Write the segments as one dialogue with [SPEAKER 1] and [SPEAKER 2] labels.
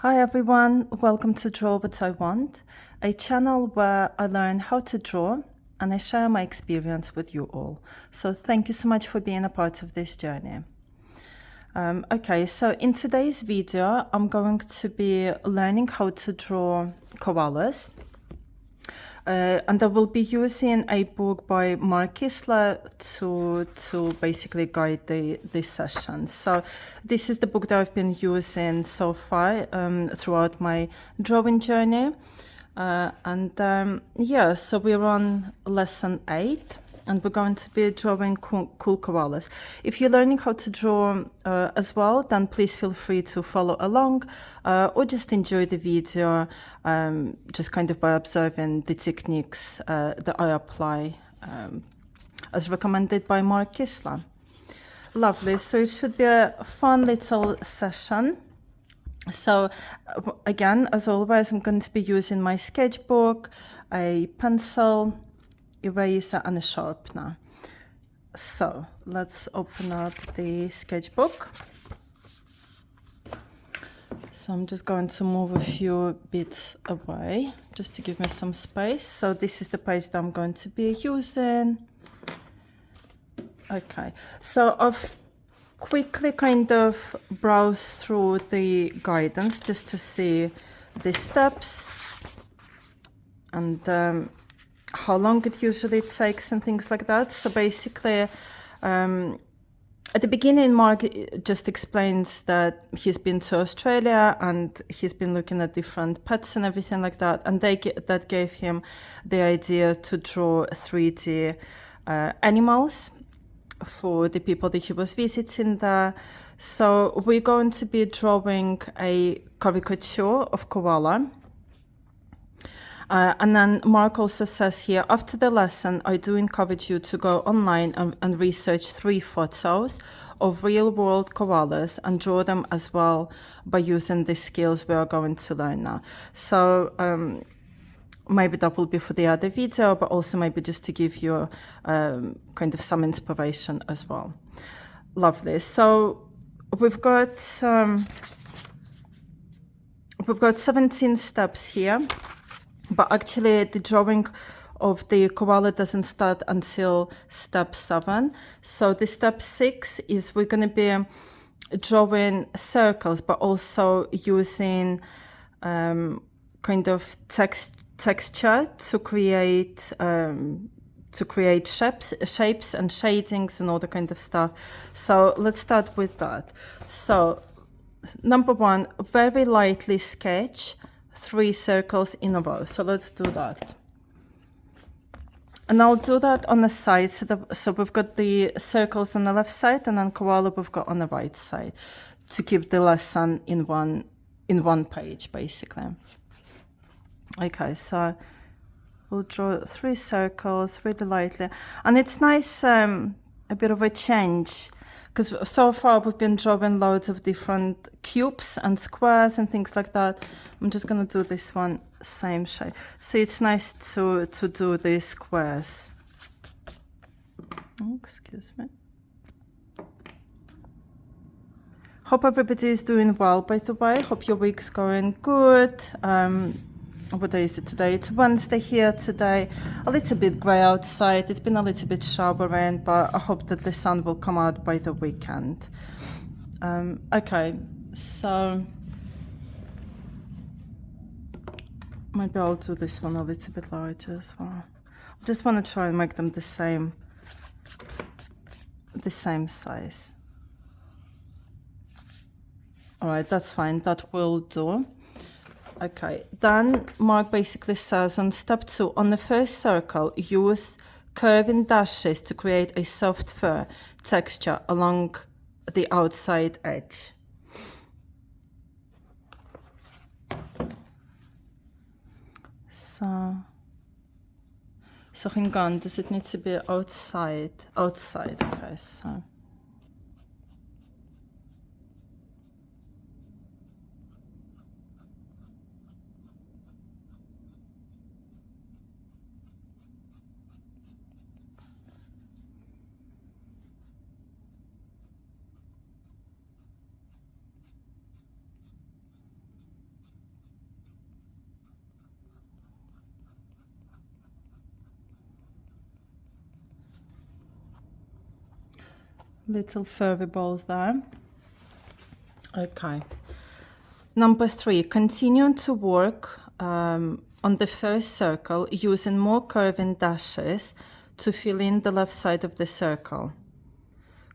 [SPEAKER 1] Hi everyone, welcome to Draw What I Want, a channel where I learn how to draw and I share my experience with you all. So thank you so much for being a part of this journey. Okay, so in today's video, I'm going to be learning how to draw koalas. And I will be using a book by Mark Kistler to basically guide this session. So this is the book that I've been using so far throughout my drawing journey. Yeah, so we're on lesson 8. And we're going to be drawing cool koalas. If you're learning how to draw as well, then please feel free to follow along or just enjoy the video just kind of by observing the techniques that I apply as recommended by Mark Kistler. Lovely. So it should be a fun little session. So again, as always, I'm going to be using my sketchbook, a pencil, eraser and a sharpener. So let's open up the sketchbook. So I'm just going to move a few bits away just to give me some space. So this is the page that I'm going to be using. Okay, so I've quickly kind of browsed through the guidance just to see the steps and how long it usually takes and things like that. So basically, at the beginning, Mark just explains that he's been to Australia and he's been looking at different pets and everything like that. And that gave him the idea to draw 3D animals for the people that he was visiting there. So we're going to be drawing a caricature of koala. And then Mark also says here, after the lesson, I do encourage you to go online and research 3 photos of real-world koalas and draw them as well by using the skills we are going to learn now. So maybe that will be for the other video, but also maybe just to give you kind of some inspiration as well. Lovely. So we've got 17 steps here. But actually, the drawing of the koala doesn't start until step 7. So the step 6 is we're going to be drawing circles, but also using kind of texture to create shapes and shadings and all the kind of stuff. So let's start with that. So number 1, very lightly sketch 3 circles in a row. So let's do that. And I'll do that on the side. So we've got the circles on the left side and then koala we've got on the right side to keep the lesson in one page, basically. Okay, so we'll draw 3 circles really lightly. And it's nice, a bit of a change, because so far we've been drawing loads of different cubes and squares and things like that. I'm just going to do this one same shape. So it's nice to do these squares. Oh, excuse me. Hope everybody is doing well, by the way. Hope your week's going good. What day is it today? It's Wednesday here today. A little bit grey outside. It's been a little bit showering, but I hope that the sun will come out by the weekend. Okay, so maybe I'll do this one a little bit larger as well. I just want to try and make them the same size. All right, that's fine. That will do. Okay, then Mark basically says on step 2, on the first circle, use curving dashes to create a soft fur texture along the outside edge. So hang on, does it need to be outside? Outside, okay, so. little furry ball there. Okay. Number 3, continue to work on the first circle using more curving dashes to fill in the left side of the circle,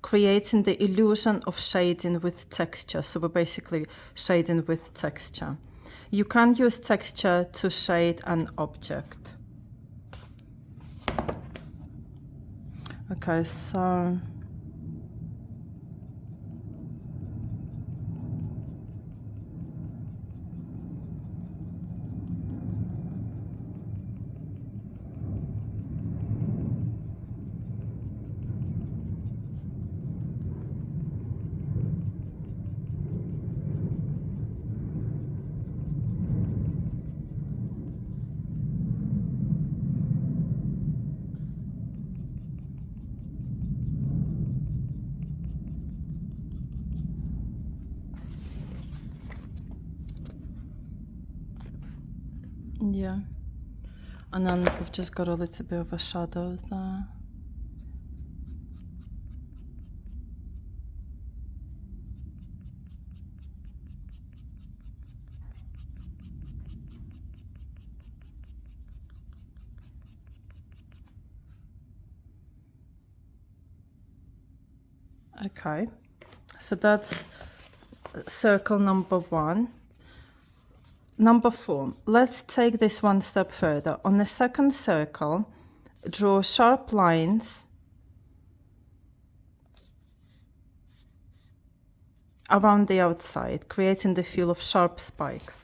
[SPEAKER 1] creating the illusion of shading with texture. So we're basically shading with texture. You can use texture to shade an object. Okay, so yeah. And then we've just got a little bit of a shadow there. Okay, so that's circle number 1. Number 4, let's take this one step further. On the second circle, draw sharp lines around the outside, creating the feel of sharp spikes.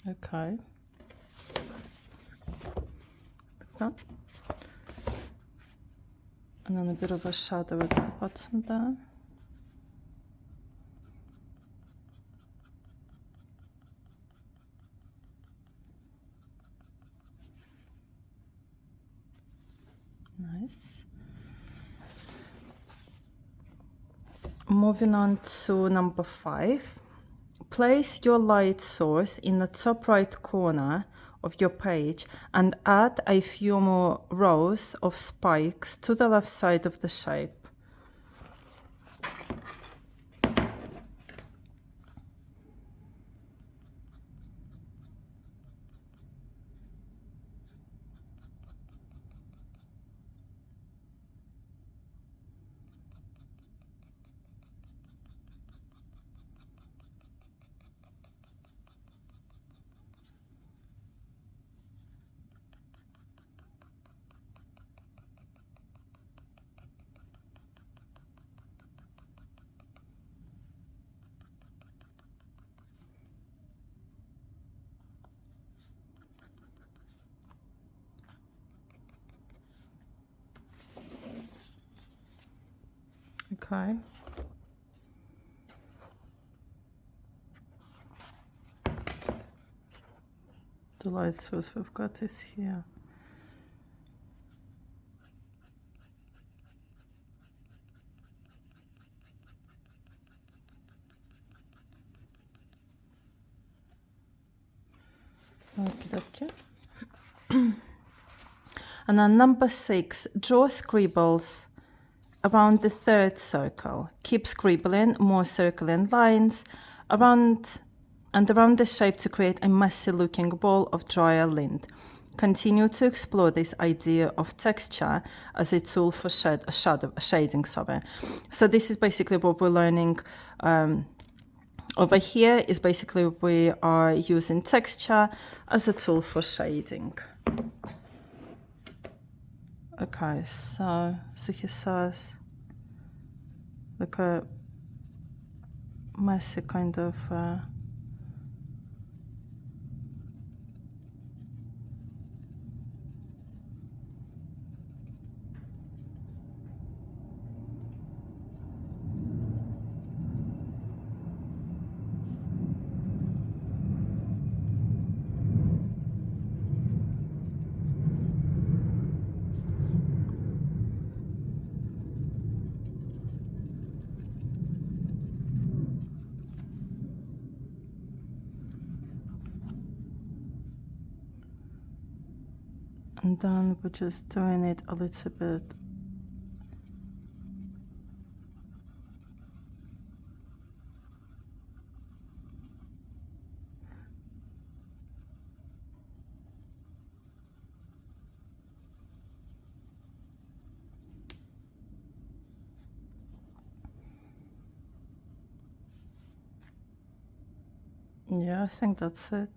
[SPEAKER 1] Okay. Like that. And then a bit of a shadow at the bottom there. Nice. Moving on to number 5. Place your light source in the top right corner of your page and add a few more rows of spikes to the left side of the shape. Okay. The light source we've got is here. Okay. And then number 6, draw scribbles around the third circle. Keep scribbling more circling lines around the shape to create a messy looking ball of dryer lint. Continue to explore this idea of texture as a tool for shading. So this is basically what we're learning over here. Is basically we are using texture as a tool for shading. Okay, so he says like a messy kind of And then we're just doing it a little bit. Yeah, I think that's it.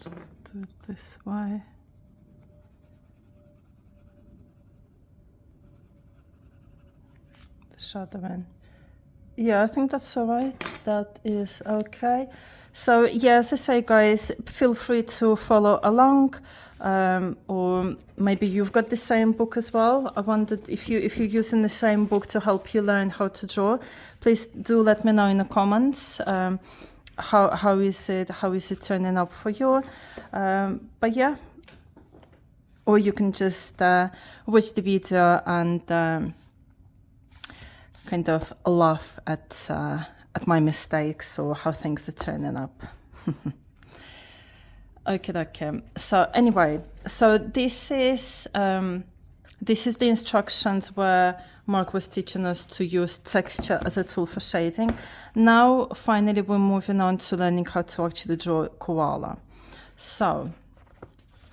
[SPEAKER 1] Just do it this way. The shadow in. Yeah, I think that's all right. That is okay. So yeah, as I say, guys, feel free to follow along, or maybe you've got the same book as well. I wondered if you're using the same book to help you learn how to draw. Please do let me know in the comments. How is it turning up for you? But yeah, or you can just watch the video and kind of laugh at my mistakes or how things are turning up. Okay. So anyway, so this is the instructions where Mark was teaching us to use texture as a tool for shading. Now, finally, we're moving on to learning how to actually draw koala. So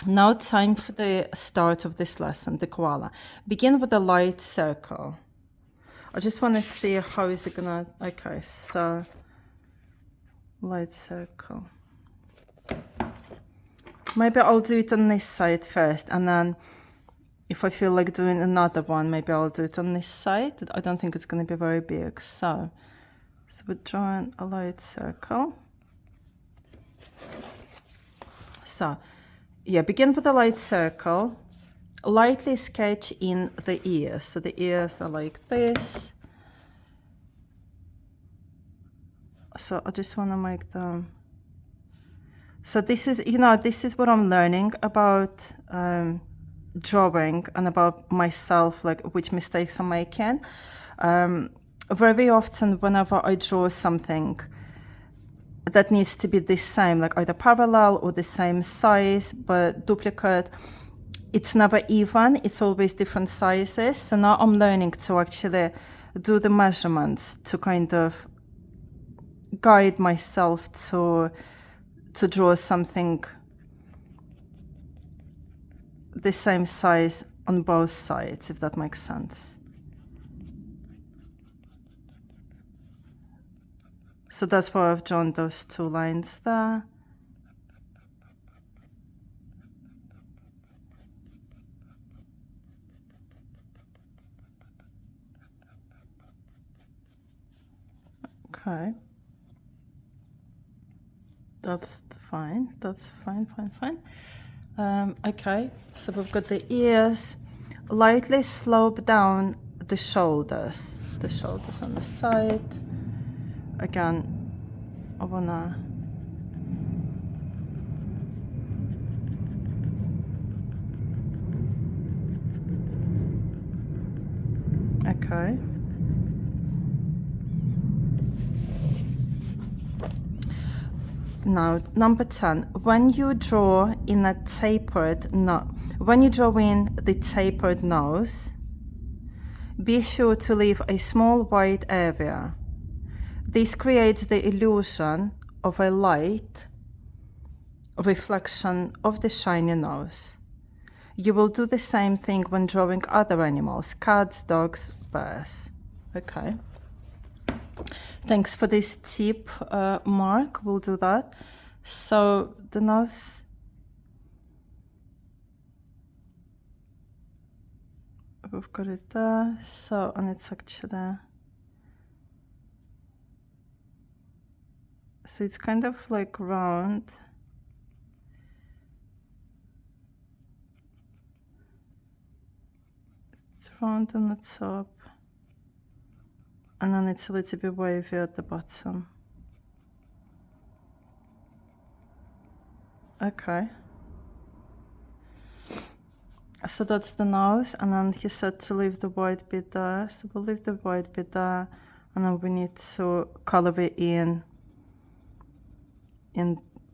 [SPEAKER 1] now time for the start of this lesson, the koala. Begin with a light circle. I just want to see how is it gonna, okay, so light circle. Maybe I'll do it on this side first, and then if I feel like doing another one, maybe I'll do it on this side. I don't think it's going to be very big. So we're drawing a light circle. So yeah, begin with a light circle. Lightly sketch in the ears. So the ears are like this. So I just want to make them. So this is, this is what I'm learning about drawing and about myself, like which mistakes I'm making. Very often, whenever I draw something that needs to be the same, like either parallel or the same size, but duplicate, it's never even, it's always different sizes. So now I'm learning to actually do the measurements to kind of guide myself to draw something the same size on both sides, if that makes sense. So that's why I've drawn those two lines there. Okay. That's fine. That's fine. Okay, so we've got the ears. Lightly slope down the shoulders on the side. Again, I wanna okay. Now, number 10, when you draw in the tapered nose, be sure to leave a small white area. This creates the illusion of a light reflection of the shiny nose. You will do the same thing when drawing other animals, cats, dogs, bears. Okay. Thanks for this tip, Mark. We'll do that. So the nose. We've got it there. So, and it's actually. So it's kind of like round. It's round on the top. And then it's a little bit wavy at the bottom. Okay. So that's the nose, and then he said to leave the white bit there. So we'll leave the white bit there, and then we need to color it in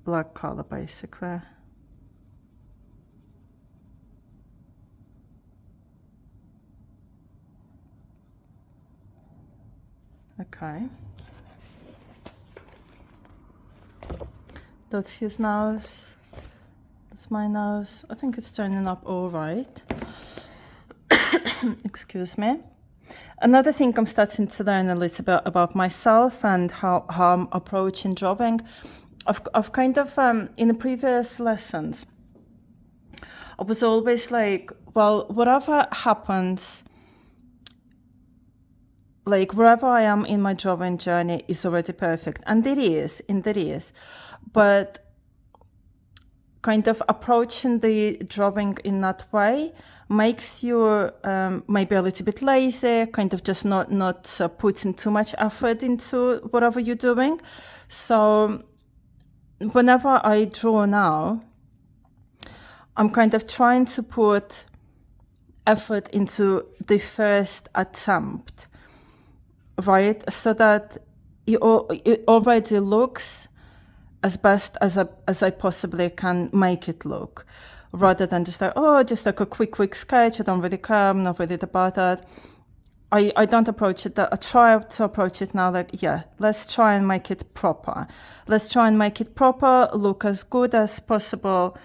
[SPEAKER 1] black color, basically. Okay. That's his nose. That's my nose. I think it's turning up all right. Excuse me. Another thing I'm starting to learn a little bit about myself and how I'm approaching drawing. I've kind of, in the previous lessons, I was always like, well, whatever happens, like wherever I am in my drawing journey is already perfect. And it is. But kind of approaching the drawing in that way makes you maybe a little bit lazy, kind of just not putting too much effort into whatever you're doing. So whenever I draw now, I'm kind of trying to put effort into the first attempt, right? So that it already looks as best as I possibly can make it look, rather than just like a quick sketch. I don't really care, I'm not really about that. I don't approach it that. I try to approach it now like, yeah, let's try and make it proper. Let's try and make it proper, look as good as possible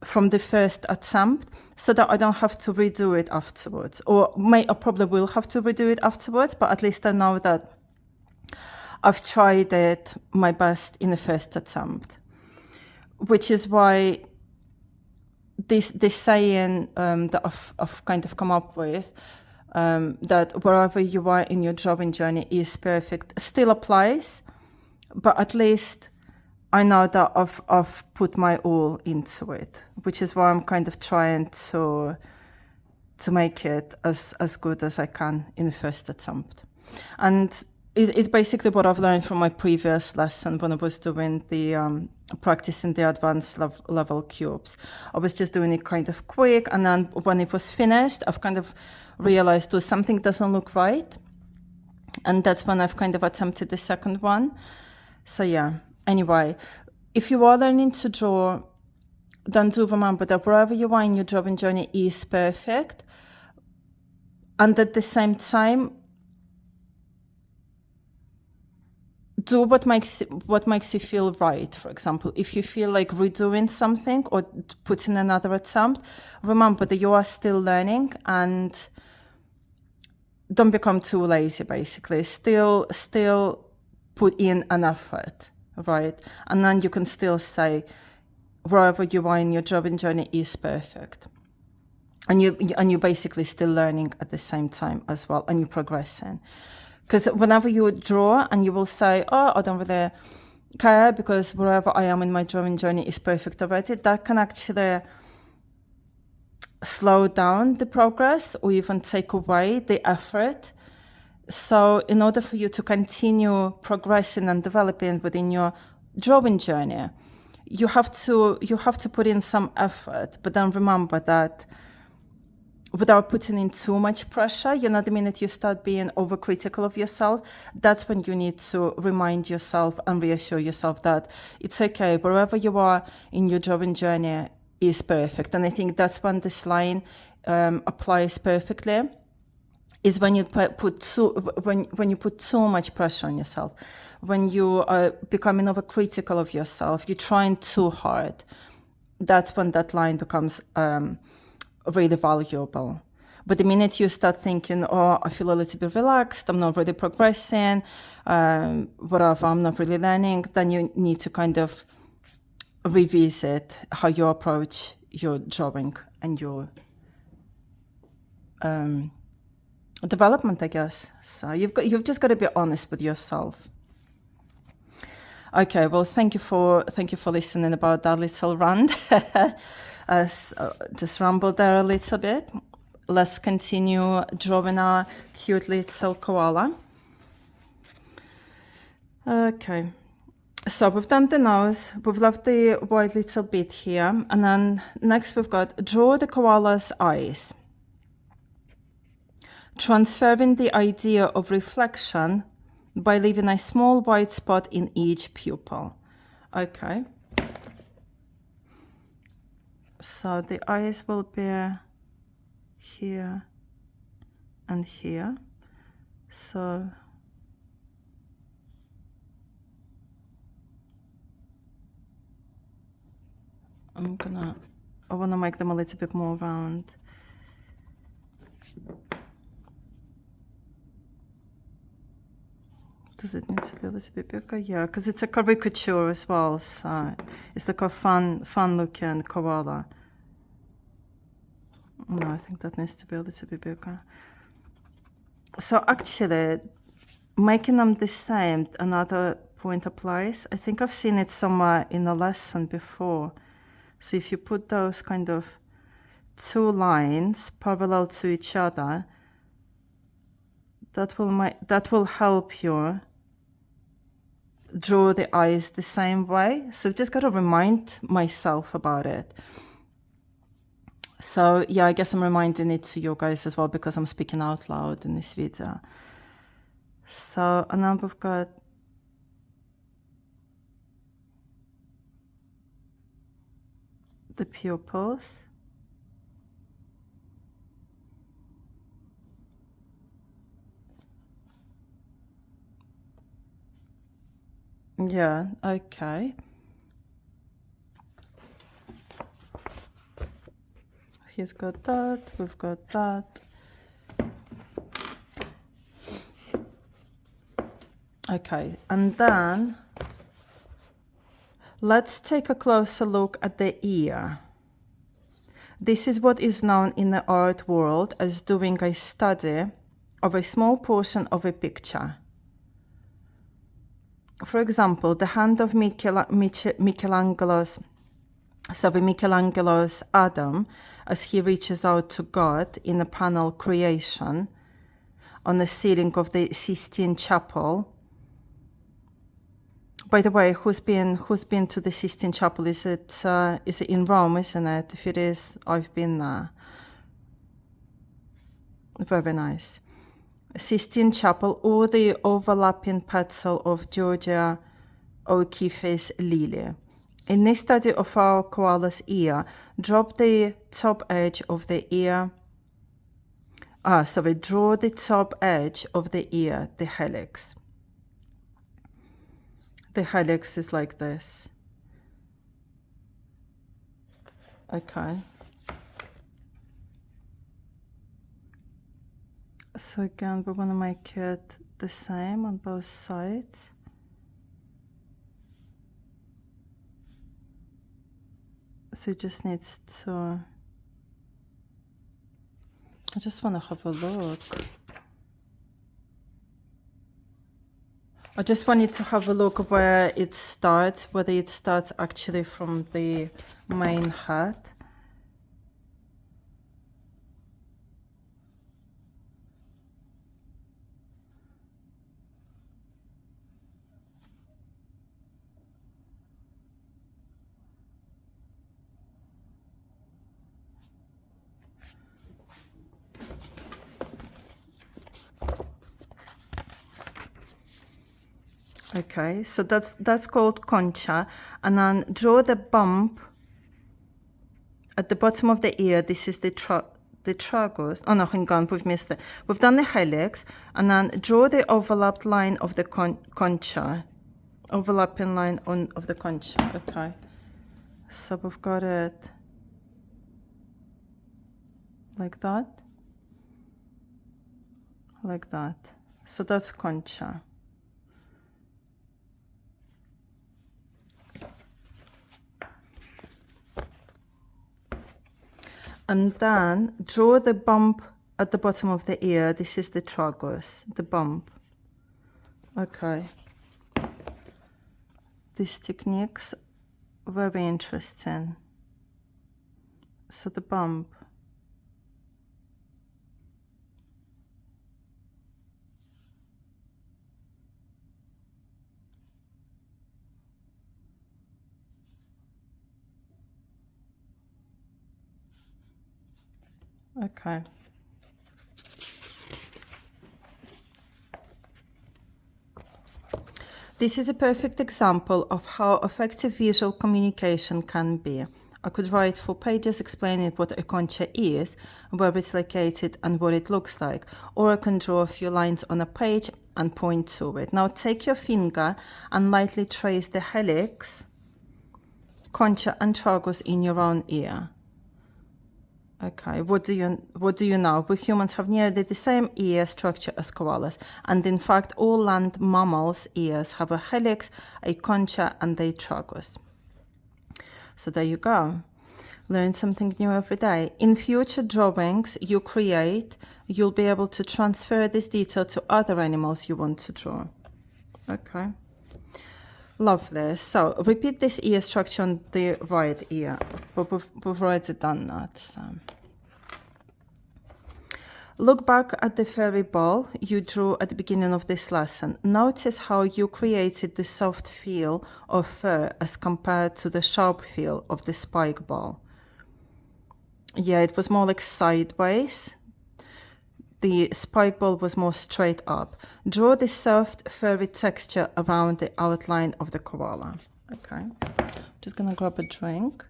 [SPEAKER 1] from the first attempt, so that I don't have to redo it afterwards. Or I probably will have to redo it afterwards, but at least I know that I've tried it my best in the first attempt. Which is why this saying that I've kind of come up with, that wherever you are in your drawing journey is perfect, still applies, but at least I know that I've put my all into it, which is why I'm kind of trying to make it as good as I can in the first attempt. And it's basically what I've learned from my previous lesson when I was doing the practicing the advanced level cubes. I was just doing it kind of quick, and then when it was finished, I've kind of realized something doesn't look right, and that's when I've kind of attempted the second one. So yeah, anyway, if you are learning to draw, then do remember that wherever you are in your drawing journey is perfect, and at the same time, do what makes you feel right. For example, if you feel like redoing something or putting another attempt, remember that you are still learning, and don't become too lazy, basically. Still put in an effort, right? And then you can still say wherever you are in your drawing journey is perfect. And you're basically still learning at the same time as well, and you're progressing. Because whenever you draw and you will say, oh, I don't really care because wherever I am in my drawing journey is perfect already, that can actually slow down the progress or even take away the effort. So in order for you to continue progressing and developing within your drawing journey, you have to put in some effort. But then remember that without putting in too much pressure, the minute you start being overcritical of yourself, that's when you need to remind yourself and reassure yourself that it's okay, wherever you are in your drawing journey is perfect. And I think that's when this line applies perfectly, is when you put too much pressure on yourself, when you are becoming overcritical of yourself, you're trying too hard. That's when that line becomes really valuable. But the minute you start thinking, oh, I feel a little bit relaxed, I'm not really progressing, whatever, I'm not really learning, then you need to kind of revisit how you approach your drawing and your development, I guess. So you've just got to be honest with yourself. Okay, well, thank you for listening about that little rant. Just rambled there a little bit. Let's continue drawing our cute little koala. Okay, So we've done the nose, we've left the white little bit here, and then next we've got draw the koala's eyes, transferring the idea of reflection by leaving a small white spot in each pupil. Okay. So the eyes will be here and here. So I want to make them a little bit more round. Does it need to be a little bit bigger? Yeah, because it's a caricature as well, so it's like a fun looking koala. No, I think that needs to be a little bit bigger. So actually, making them the same, another point applies. I think I've seen it somewhere in a lesson before. So if you put those kind of two lines parallel to each other, that will help you draw the eyes the same way. So I've just got to remind myself about it. So yeah, I guess I'm reminding it to you guys as well because I'm speaking out loud in this video. So, and now we've got the pupils. Yeah, okay. He's got that, we've got that. Okay, and then let's take a closer look at the ear. This is what is known in the art world as doing a study of a small portion of a picture. For example, the hand of Michelangelo's Adam, as he reaches out to God in the panel Creation on the ceiling of the Sistine Chapel. By the way, who's been to the Sistine Chapel? Is it in Rome, isn't it? If it is, I've been there. Very nice. Sistine Chapel, or the overlapping petal of Georgia O'Keeffe's lily. In this study of our koala's ear, drop the top edge of the ear. Draw the top edge of the ear, the helix. The helix is like this. Okay. So again, we want to make it the same on both sides. So it just needs to... I just want to have a look. I just wanted to have a look where it starts, whether it starts actually from the main head. Okay, so that's called concha, and then draw the bump at the bottom of the ear. This is the tragus. Oh no, hang on, we've missed it. We've done the helix, and then draw the overlapped line of the concha, overlapping line of the concha. Okay, so we've got it like that, like that. So that's concha. And then draw the bump at the bottom of the ear. This is the tragus, the bump. Okay. These techniques, very interesting. So the bump. Okay. This is a perfect example of how effective visual communication can be. I could write 4 pages explaining what a concha is, where it's located, and what it looks like. Or I can draw a few lines on a page and point to it. Now take your finger and lightly trace the helix, concha, and tragus in your own ear. Okay, what do you know? We humans have nearly the same ear structure as koalas, and in fact all land mammals' ears have a helix, a concha, and a tragus. So there you go. Learn something new every day. In future drawings you create, you'll be able to transfer this detail to other animals you want to draw. Okay. Lovely. So repeat this ear structure on the right ear, but we've already done that. So. Look back at the fairy ball you drew at the beginning of this lesson. Notice how you created the soft feel of fur as compared to the sharp feel of the spike ball. Yeah, it was more like sideways. The spike ball was more straight up. Draw the soft, furry texture around the outline of the koala. Okay, just gonna grab a drink.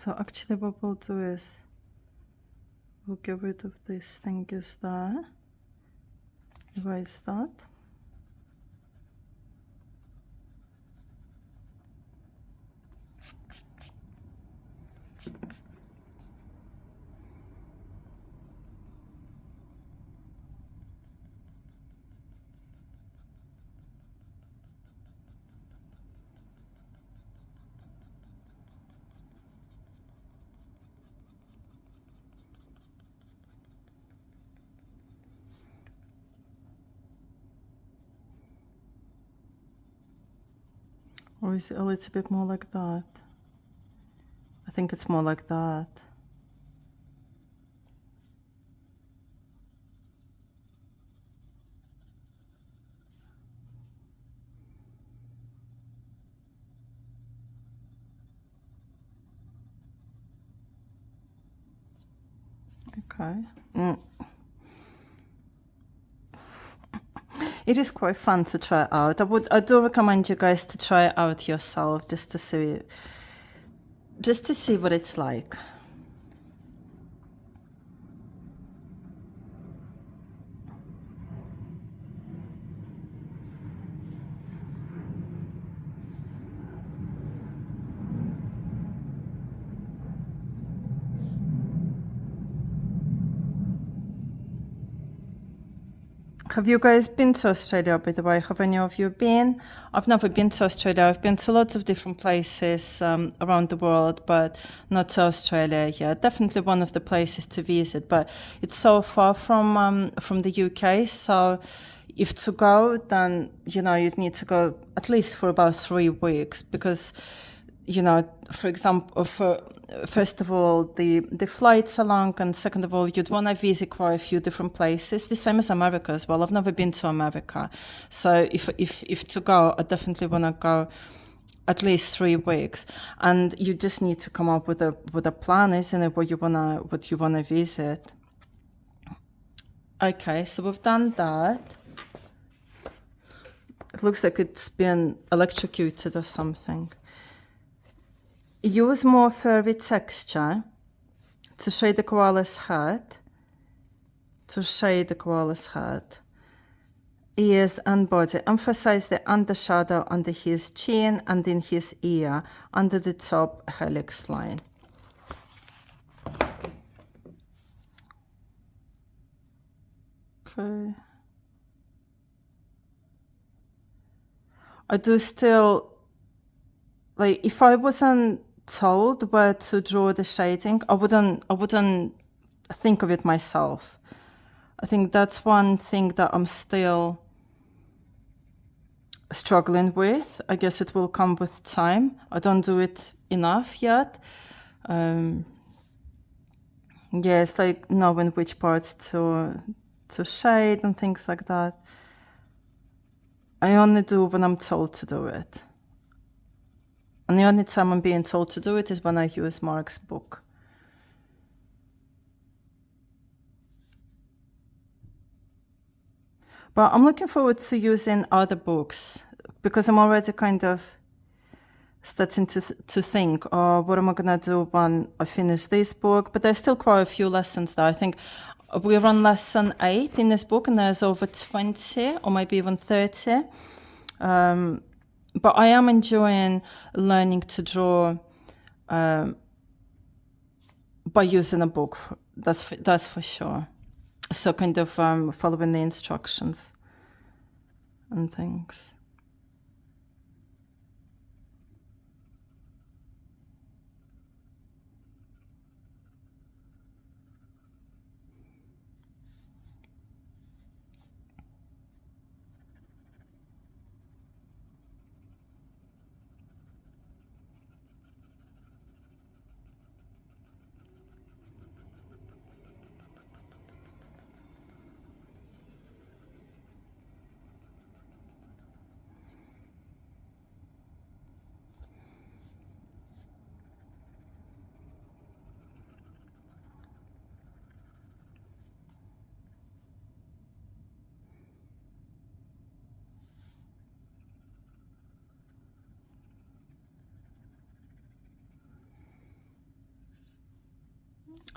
[SPEAKER 1] So actually what we'll do is we'll get rid of this thing is there. Erase that. Or is it a little bit more like that? I think it's more like that. Okay. It is quite fun to try out. I do recommend you guys to try it out yourself just to see what it's like. Have you guys been to Australia, by the way? Have any of you been? I've never been to Australia. I've been to lots of different places around the world, but not to Australia yet. Definitely one of the places to visit, but it's so far from the UK. So if to go, then, you know, you'd need to go at least for about 3 weeks because, you know, for example, first of all, the flights are long, and second of all, you'd want to visit quite a few different places. The same as America as well. I've never been to America, so if to go, I definitely want to go at least 3 weeks, and you just need to come up with a plan, isn't it? What you wanna visit. Okay, so we've done that. It looks like it's been electrocuted or something. Use more furry texture to shade the koala's head. Ears and body. Emphasize the undershadow under his chin and in his ear, under the top helix line. Okay. I do still, like, if I wasn't told where to draw the shading, I wouldn't think of it myself. I think that's one thing that I'm still struggling with. I guess it will come with time. I don't do it enough yet. Yeah, it's like knowing which parts to shade and things like that. I only do when I'm told to do it. And the only time I'm being told to do it is when I use Mark's book. But I'm looking forward to using other books because I'm already kind of starting to think, oh, what am I going to do when I finish this book? But there's still quite a few lessons there. I think we're on lesson 8 in this book, and there's over 20 or maybe even 30. But I am enjoying learning to draw by using a book. That's for sure. So kind of following the instructions and things.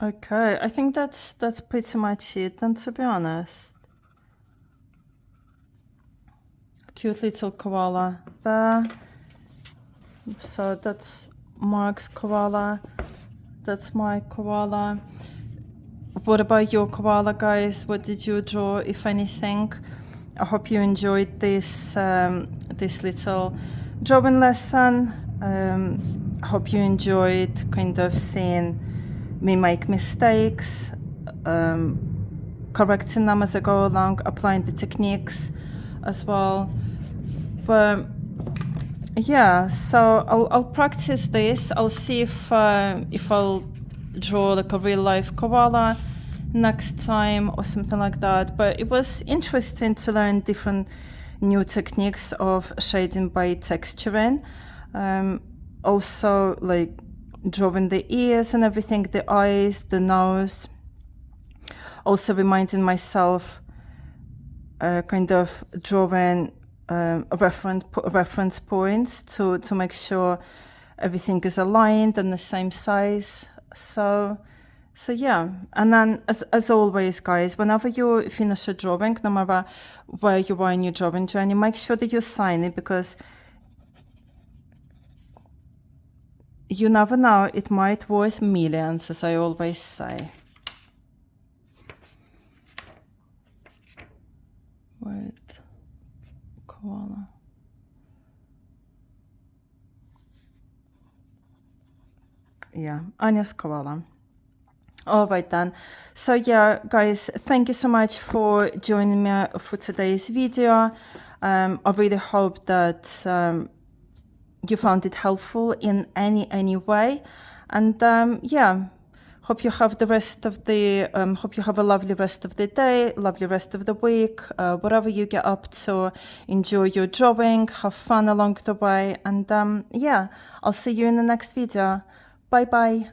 [SPEAKER 1] Okay, I think that's pretty much it, and to be honest. Cute little koala there. So that's Mark's koala. That's my koala. What about your koala, guys? What did you draw, if anything? I hope you enjoyed this this little drawing lesson. I hope you enjoyed kind of seeing me make mistakes, correcting them as I go along, applying the techniques as well. But yeah, so I'll practice this. I'll see if I'll draw like a real life koala next time or something like that. But it was interesting to learn different new techniques of shading by texturing. Also like drawing the ears and everything, the eyes, the nose. Also reminding myself kind of drawing reference points to make sure everything is aligned and the same size. So yeah, and then as always, guys, whenever you finish a drawing, no matter where you are in your drawing journey, make sure that you sign it, because you never know, it might worth millions, as I always say. Wait, koala. Yeah, Anya's koala. All right then. So yeah, guys, thank you so much for joining me for today's video. I really hope that you found it helpful in any way, and yeah, hope you have the rest of the hope you have a lovely rest of the day, lovely rest of the week, whatever you get up to. Enjoy your drawing, have fun along the way, and yeah, I'll see you in the next video. Bye bye.